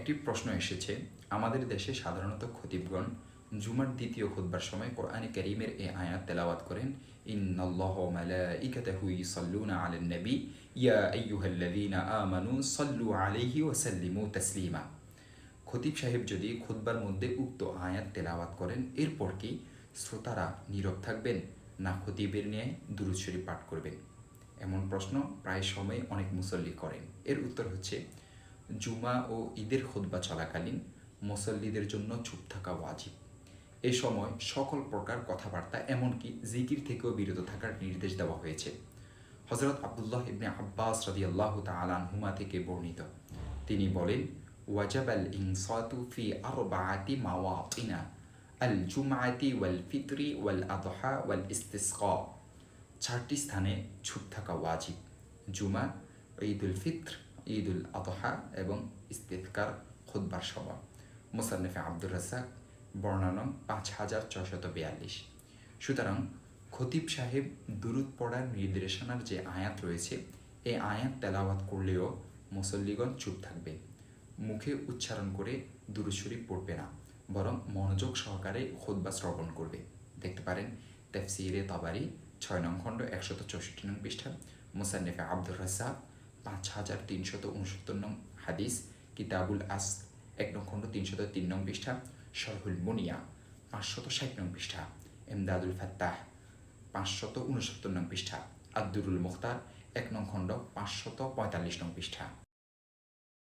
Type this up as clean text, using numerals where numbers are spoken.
একটি প্রশ্ন এসেছে, আমাদের দেশে সাধারণত খতিবগণ জুমার দ্বিতীয় খুতবার সময় কোরআনে কারীমের এই আয়াত তেলাওয়াত করেন, ইন্নাল্লাহা ওয়া মালাইকাতাহু ইউসাল্লুনা আলান নবী ইয়া আইয়ুহাল্লাযীনা আমানু সাল্লু আলাইহি ওয়া সাল্লিমু তাসলিমা। খতিব সাহেব যদি খুতবার মধ্যে উক্ত আয়াত তেলাওয়াত করেন, এরপর কি শ্রোতারা নীরব থাকবেন না খতিবের ন্যায় দুরূদ শরীফ পাঠ করবেন? এমন প্রশ্ন প্রায় সময় অনেক মুসল্লি করেন। এর উত্তর হচ্ছে, জুমা ও ঈদের খুতবা চলাকালীন মুসল্লিদের জন্য চুপ থাকা ওয়াজিব। এ সময় সকল প্রকার কথাবার্তা এমনকি জিকির থেকেও বিরত থাকার নির্দেশ দেওয়া হয়েছে। হযরত আব্দুল্লাহ ইবনে আব্বাস রাদিয়াল্লাহু তাআলা আনহুমা থেকে বর্ণিত, তিনি বলেন, ওয়াজাবাল ইনসাতু ফি আরবাআতি মাওয়াতিনা আল জুমআতি ওয়াল ফিতরি ওয়াল আদহা ওয়াল ইস্তিসকা। চারটি স্থানে চুপ থাকা ওয়াজিব: জুমা, ঈদুল ফিত্র, ঈদুল আদহা এবং ইস্তিসকার খুতবার সময়। মুসান্নিফে আব্দুর রাজ্জাক, বর্ণনা 5642। সুতরাং খতিব সাহেব দুরূদ পড়ার নির্দেশনার যে আয়াত রয়েছে, এই আয়াত তেলাওয়াত করলেও মুসল্লিগণ চুপ থাকবে, মুখে উচ্চারণ করে দুরূদ শরীফ পড়বে না, বরং মনোযোগ সহকারে খুতবা শ্রবণ করবে। দেখতে পারেন তাফসীরে তাবারি 6 নং খণ্ড 164 নং পৃষ্ঠা, মুসান্নিফে আব্দুর রাজ্জাক 5369 নং হাদিস, কিতাবুল আস 1 নং খণ্ড 303 নং পৃষ্ঠা, শরহুল মুনিয়া 560 নং পৃষ্ঠা, ইমদাদুল ফাত্তাহ 569 নং পৃষ্ঠা, আদ-দুরুল মুখতার 1 নং খণ্ড 545 নং পৃষ্ঠা।